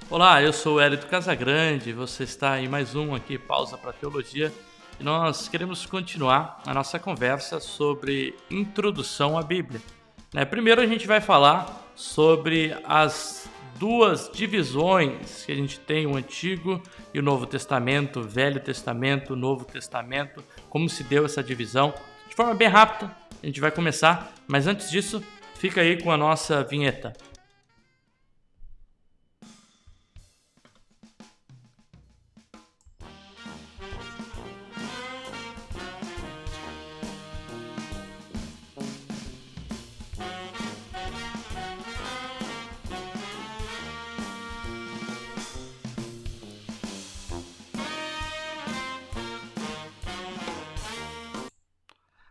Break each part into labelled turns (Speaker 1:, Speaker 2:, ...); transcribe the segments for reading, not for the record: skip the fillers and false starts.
Speaker 1: Olá, eu sou o Hélio Casagrande, você está em mais um aqui, Pausa para Teologia, e nós queremos continuar a nossa conversa sobre introdução à Bíblia. Primeiro a gente vai falar sobre as duas divisões que a gente tem, o Antigo e o Novo Testamento, o Velho Testamento, o Novo Testamento, como se deu essa divisão. De forma bem rápida, a gente vai começar, mas antes disso, fica aí com a nossa vinheta.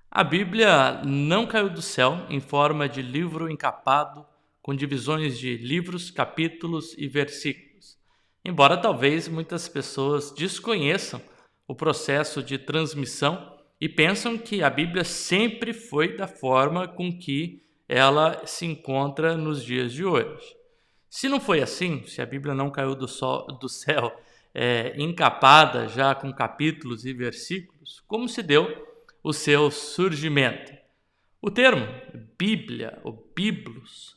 Speaker 1: A Bíblia não caiu do céu em forma de livro encapado, com divisões de livros, capítulos e versículos. Embora talvez muitas pessoas desconheçam o processo de transmissão e pensam que a Bíblia sempre foi da forma com que ela se encontra nos dias de hoje. Se não foi assim, se a Bíblia não caiu do céu encapada já com capítulos e versículos, como se deu o seu surgimento? O termo Bíblia, ou Biblos,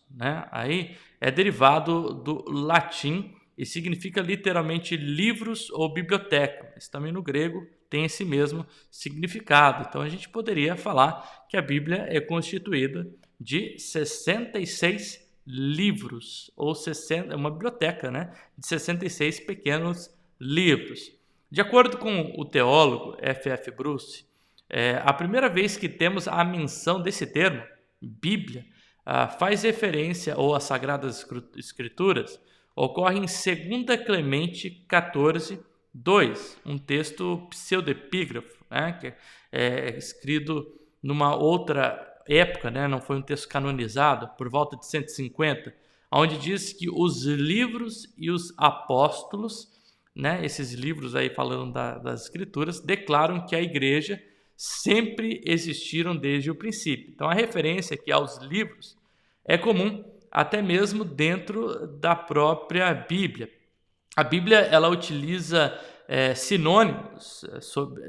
Speaker 1: aí é derivado do latim e significa literalmente livros ou biblioteca, mas também no grego tem esse mesmo significado. Então a gente poderia falar que a Bíblia é constituída de 66 livros, ou 60, uma biblioteca, de 66 pequenos livros. De acordo com o teólogo F.F. Bruce, a primeira vez que temos a menção desse termo, Bíblia, faz referência ou às Sagradas Escrituras, ocorre em 2 Clemente 14, 2, um texto pseudepígrafo, que é escrito numa outra época, não foi um texto canonizado, por volta de 150, onde diz que os livros e os apóstolos, esses livros aí falando das Escrituras, declaram que a igreja sempre existiram desde o princípio. Então a referência aqui aos livros é comum até mesmo dentro da própria Bíblia. A Bíblia ela utiliza sinônimos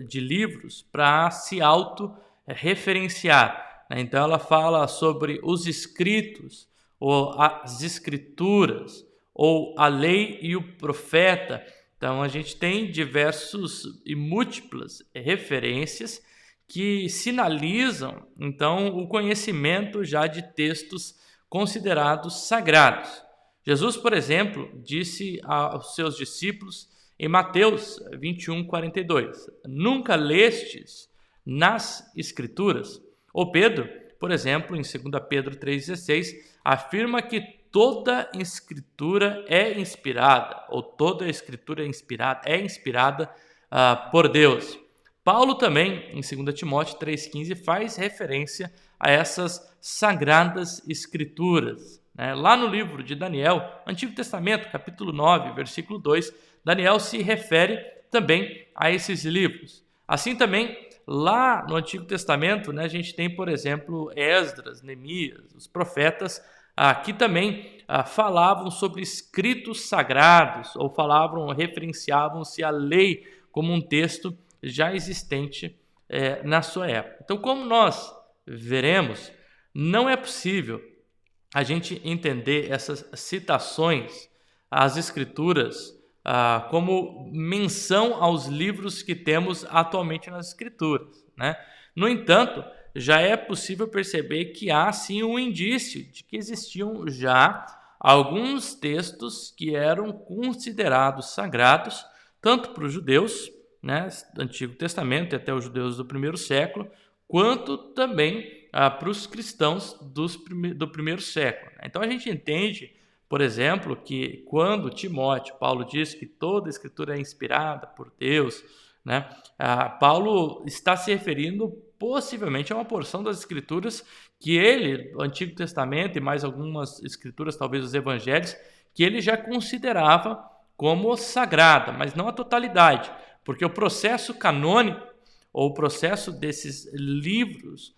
Speaker 1: de livros para se auto-referenciar. Então ela fala sobre os escritos, ou as escrituras, ou a lei e o profeta. Então a gente tem diversos e múltiplas referências que sinalizam, então, o conhecimento já de textos considerados sagrados. Jesus, por exemplo, disse aos seus discípulos em Mateus 21, 42, nunca lestes nas Escrituras? Ou Pedro, por exemplo, em 2 Pedro 3,16, afirma que toda Escritura é inspirada, ou toda a Escritura é inspirada por Deus. Paulo também, em 2 Timóteo 3,15, faz referência a essas sagradas escrituras. Lá no livro de Daniel, Antigo Testamento, capítulo 9, versículo 2, Daniel se refere também a esses livros. Assim também, lá no Antigo Testamento, a gente tem, por exemplo, Esdras, Neemias, os profetas, que também falavam sobre escritos sagrados, ou referenciavam-se à lei como um texto já existente na sua época. Então, como nós veremos, não é possível a gente entender essas citações às Escrituras como menção aos livros que temos atualmente nas Escrituras. No entanto, já é possível perceber que há sim um indício de que existiam já alguns textos que eram considerados sagrados, tanto para os judeus, Antigo Testamento e até os judeus do primeiro século, quanto também para os cristãos do primeiro século. Então a gente entende, por exemplo, que quando Paulo diz que toda a Escritura é inspirada por Deus, Paulo está se referindo possivelmente a uma porção das Escrituras que ele, o Antigo Testamento e mais algumas Escrituras, talvez os Evangelhos, que ele já considerava como sagrada, mas não a totalidade. Porque o processo canônico, ou o processo desses livros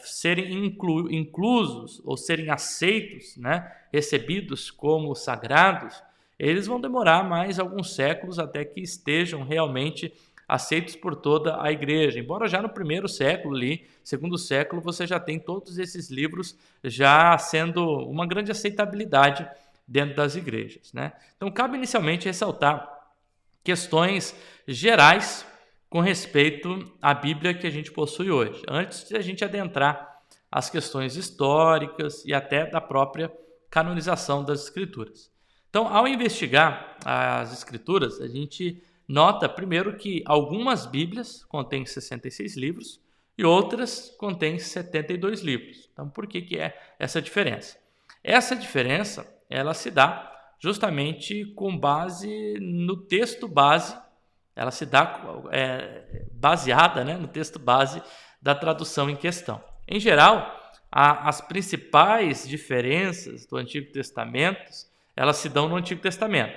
Speaker 1: serem inclusos ou serem aceitos, recebidos como sagrados, eles vão demorar mais alguns séculos até que estejam realmente aceitos por toda a igreja. Embora já no primeiro século ali, segundo século, você já tem todos esses livros já sendo uma grande aceitabilidade dentro das igrejas, né? Então, cabe inicialmente ressaltar questões gerais com respeito à Bíblia que a gente possui hoje, antes de a gente adentrar as questões históricas e até da própria canonização das Escrituras. Então, ao investigar as Escrituras, a gente nota primeiro que algumas Bíblias contêm 66 livros e outras contêm 72 livros. Então, por que é essa diferença? Essa diferença ela se dá justamente com base no texto base, ela se dá baseada, né, no texto base da tradução em questão. Em geral, as principais diferenças do Antigo Testamento, elas se dão no Antigo Testamento.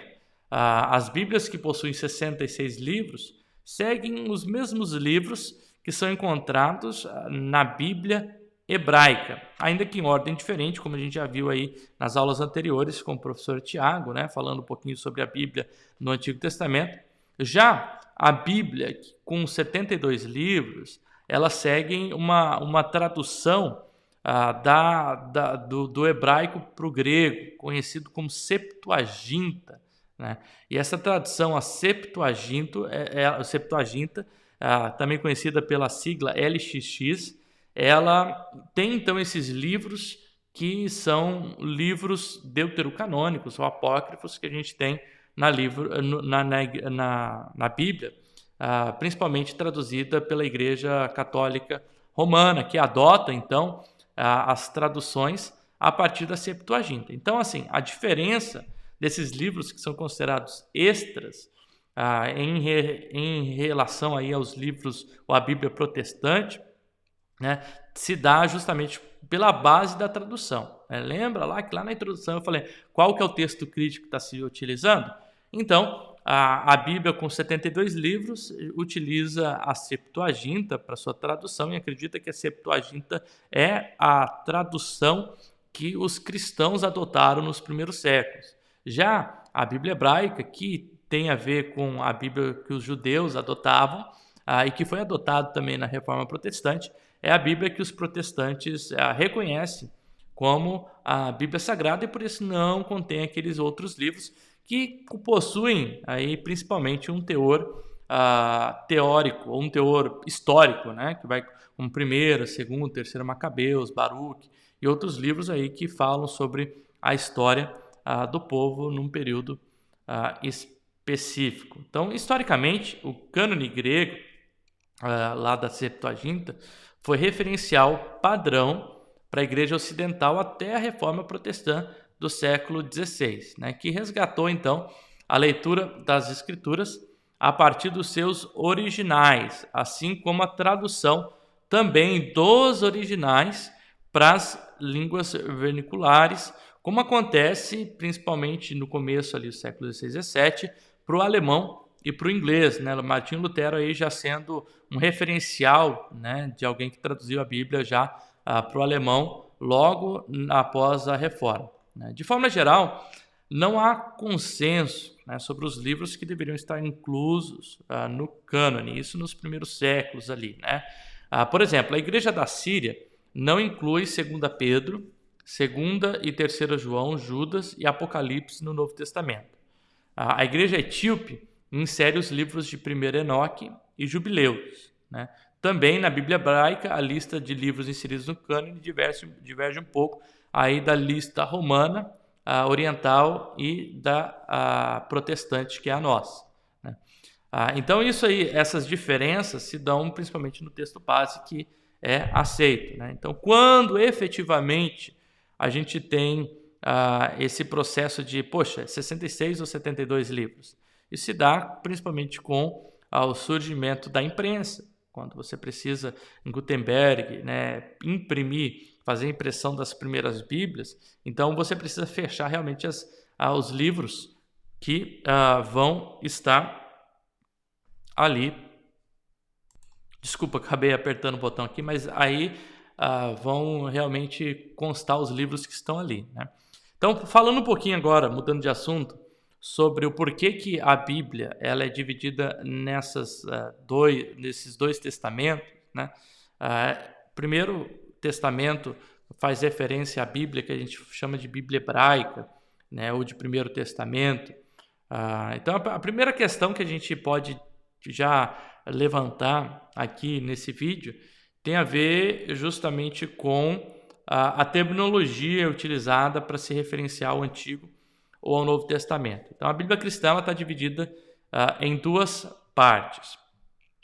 Speaker 1: As Bíblias que possuem 66 livros seguem os mesmos livros que são encontrados na Bíblia hebraica, ainda que em ordem diferente, como a gente já viu aí nas aulas anteriores com o professor Tiago, né, falando um pouquinho sobre a Bíblia no Antigo Testamento. Já a Bíblia, com 72 livros, elas seguem uma tradução do hebraico para o grego, conhecido como Septuaginta, né? E essa tradução, a Septuaginta, também conhecida pela sigla LXX, ela tem então esses livros que são livros deuterocanônicos ou apócrifos que a gente tem na Bíblia, principalmente traduzida pela Igreja Católica Romana, que adota então as traduções a partir da Septuaginta. Então, assim, a diferença desses livros que são considerados extras em relação aí aos livros ou à Bíblia protestante, né, se dá justamente pela base da tradução. Lembra lá que lá na introdução eu falei qual que é o texto crítico que está se utilizando? Então, a Bíblia com 72 livros utiliza a Septuaginta para sua tradução e acredita que a Septuaginta é a tradução que os cristãos adotaram nos primeiros séculos. Já a Bíblia hebraica, que tem a ver com a Bíblia que os judeus adotavam e que foi adotado também na Reforma Protestante, é a Bíblia que os protestantes reconhecem como a Bíblia Sagrada e por isso não contém aqueles outros livros que possuem aí principalmente um teor teórico, ou um teor histórico, né, que vai com 1ª, 2ª, 3ª Macabeus, Baruque e outros livros aí que falam sobre a história do povo num período específico. Então, historicamente, o cânone grego lá da Septuaginta foi referencial padrão para a Igreja Ocidental até a Reforma Protestante do século XVI, né, que resgatou, então, a leitura das Escrituras a partir dos seus originais, assim como a tradução também dos originais para as línguas verniculares, como acontece principalmente no começo ali do século XVI e XVII, para o alemão e para o inglês, né? Martinho Lutero aí já sendo um referencial, né, de alguém que traduziu a Bíblia já para o alemão logo após a Reforma, né? De forma geral, não há consenso, né, sobre os livros que deveriam estar inclusos no cânone, isso nos primeiros séculos ali, né? Por exemplo, a Igreja da Síria não inclui 2 Pedro, 2ª e 3ª João, Judas e Apocalipse no Novo Testamento. A Igreja Etíope insere os livros de 1º Enoque e Jubileus, né? Também na Bíblia hebraica, a lista de livros inseridos no cânone diverge um pouco aí da lista romana, oriental e da protestante, que é a nossa, né? Então, isso aí, essas diferenças se dão principalmente no texto base que é aceito, né? Então, quando efetivamente a gente tem esse processo de, 66 ou 72 livros, isso se dá principalmente com o surgimento da imprensa, quando você precisa, em Gutenberg, né, imprimir, fazer a impressão das primeiras Bíblias, então você precisa fechar realmente os livros que vão estar ali. Desculpa, acabei apertando o botão aqui, mas aí vão realmente constar os livros que estão ali, né? Então, falando um pouquinho agora, mudando de assunto, sobre o porquê que a Bíblia ela é dividida nesses dois testamentos, né? Primeiro testamento faz referência à Bíblia que a gente chama de Bíblia hebraica, né? Ou de Primeiro Testamento. Então, a primeira questão que a gente pode já levantar aqui nesse vídeo tem a ver justamente com a terminologia utilizada para se referenciar ao Antigo ou ao Novo Testamento. Então, a Bíblia cristã está dividida em duas partes,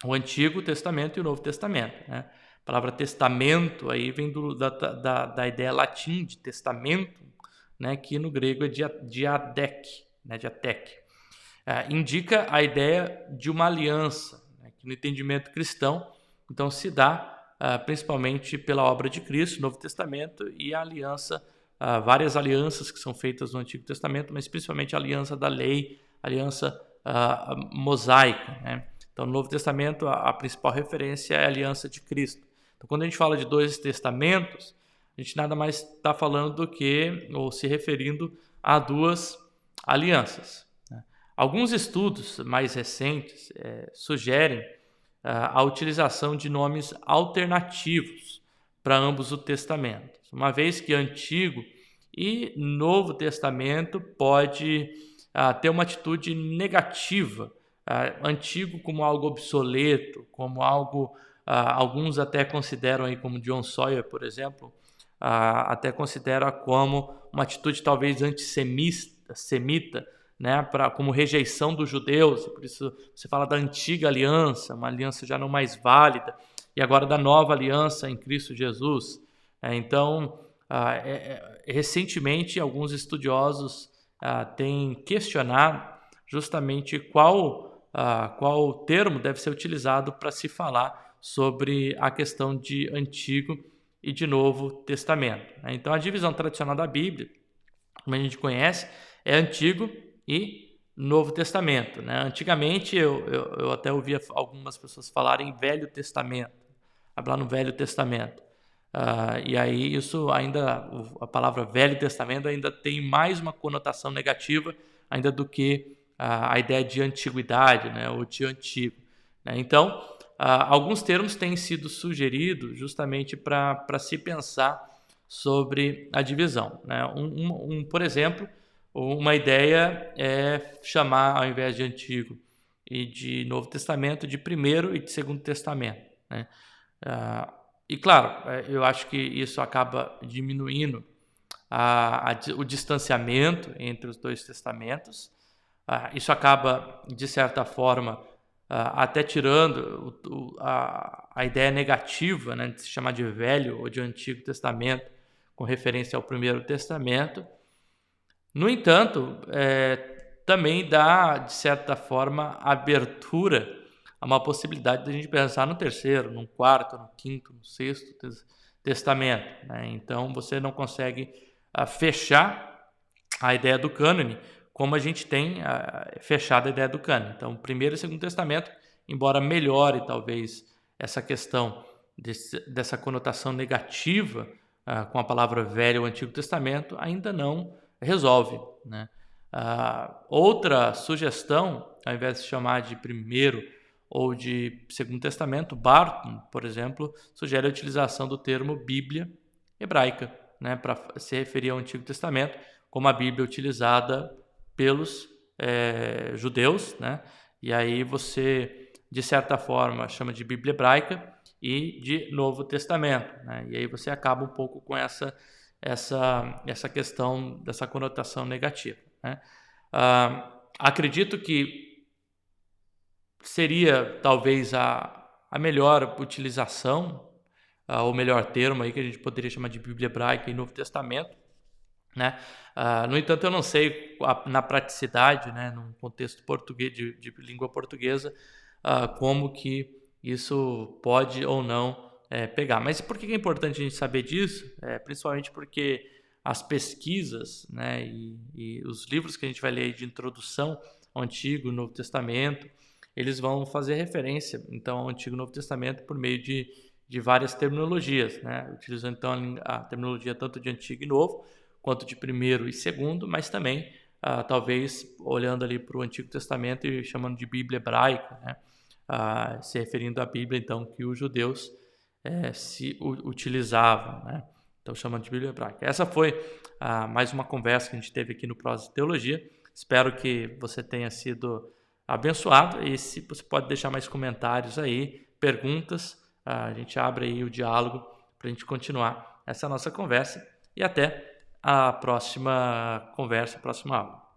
Speaker 1: o Antigo Testamento e o Novo Testamento, né? A palavra testamento aí vem da ideia latim de testamento, né? Que no grego é diadek, né? Diatec. Indica a ideia de uma aliança, né? Que no entendimento cristão, então se dá principalmente pela obra de Cristo, Novo Testamento, e a aliança, várias alianças que são feitas no Antigo Testamento, mas principalmente a aliança da lei, a aliança mosaica, né? Então, no Novo Testamento, a principal referência é a aliança de Cristo. Então, quando a gente fala de dois testamentos, a gente nada mais está falando do que, ou se referindo a duas alianças, né? Alguns estudos mais recentes sugerem a utilização de nomes alternativos para ambos os testamentos, uma vez que Antigo e Novo Testamento pode ter uma atitude negativa, Antigo como algo obsoleto, como algo, alguns até consideram aí, como John Sawyer, por exemplo, até considera como uma atitude talvez antissemita, né, como rejeição dos judeus, e por isso você fala da antiga aliança, uma aliança já não mais válida, e agora da nova aliança em Cristo Jesus. Então, recentemente, alguns estudiosos têm questionado justamente qual termo deve ser utilizado para se falar sobre a questão de Antigo e de Novo Testamento. Então, a divisão tradicional da Bíblia, como a gente conhece, é Antigo e Novo Testamento, né? Antigamente eu até ouvia algumas pessoas falarem Velho Testamento, falar no Velho Testamento, e aí isso ainda, a palavra Velho Testamento ainda tem mais uma conotação negativa ainda do que a ideia de antiguidade, né? Ou de antigo, né? Então, alguns termos têm sido sugeridos justamente para se pensar sobre a divisão, né? Por exemplo, uma ideia é chamar, ao invés de Antigo e de Novo Testamento, de Primeiro e de Segundo Testamento, né? E claro, eu acho que isso acaba diminuindo o distanciamento entre os dois testamentos. Isso acaba, de certa forma, até tirando a ideia negativa, né, de se chamar de Velho ou de Antigo Testamento, com referência ao Primeiro Testamento. No entanto, também dá, de certa forma, abertura a uma possibilidade de a gente pensar no terceiro, no quarto, no quinto, no sexto testamento, né? Então, você não consegue fechar a ideia do cânone como a gente tem fechado a ideia do cânone. Então, Primeiro e Segundo Testamento, embora melhore talvez essa questão dessa conotação negativa com a palavra Velho ou Antigo Testamento, ainda não resolve, né? Outra sugestão, ao invés de chamar de Primeiro ou de Segundo Testamento, Barton, por exemplo, sugere a utilização do termo Bíblia hebraica, né, para se referir ao Antigo Testamento, como a Bíblia utilizada pelos judeus, né? E aí você, de certa forma, chama de Bíblia hebraica e de Novo Testamento, né? E aí você acaba um pouco com essa questão dessa conotação negativa, né? Acredito que seria talvez a melhor utilização, o melhor termo aí que a gente poderia chamar de Bíblia hebraica e Novo Testamento, né? No entanto, eu não sei na praticidade, né, num contexto português de língua portuguesa, como que isso pode ou não pegar. Mas por que é importante a gente saber disso? Principalmente porque as pesquisas, né, e os livros que a gente vai ler de introdução ao Antigo e Novo Testamento, eles vão fazer referência então ao Antigo e Novo Testamento por meio de várias terminologias, né, utilizando então a terminologia tanto de Antigo e Novo, quanto de Primeiro e Segundo, mas também talvez olhando ali para o Antigo Testamento e chamando de Bíblia hebraica, né? Se referindo à Bíblia, então, que os judeus se utilizavam, né? Então, chamando de Bíblia hebraica. Essa foi mais uma conversa que a gente teve aqui no Prosa de Teologia. Espero que você tenha sido abençoado, e se você pode deixar mais comentários aí, perguntas, a gente abre aí o diálogo para a gente continuar essa nossa conversa, e até a próxima conversa, a próxima aula.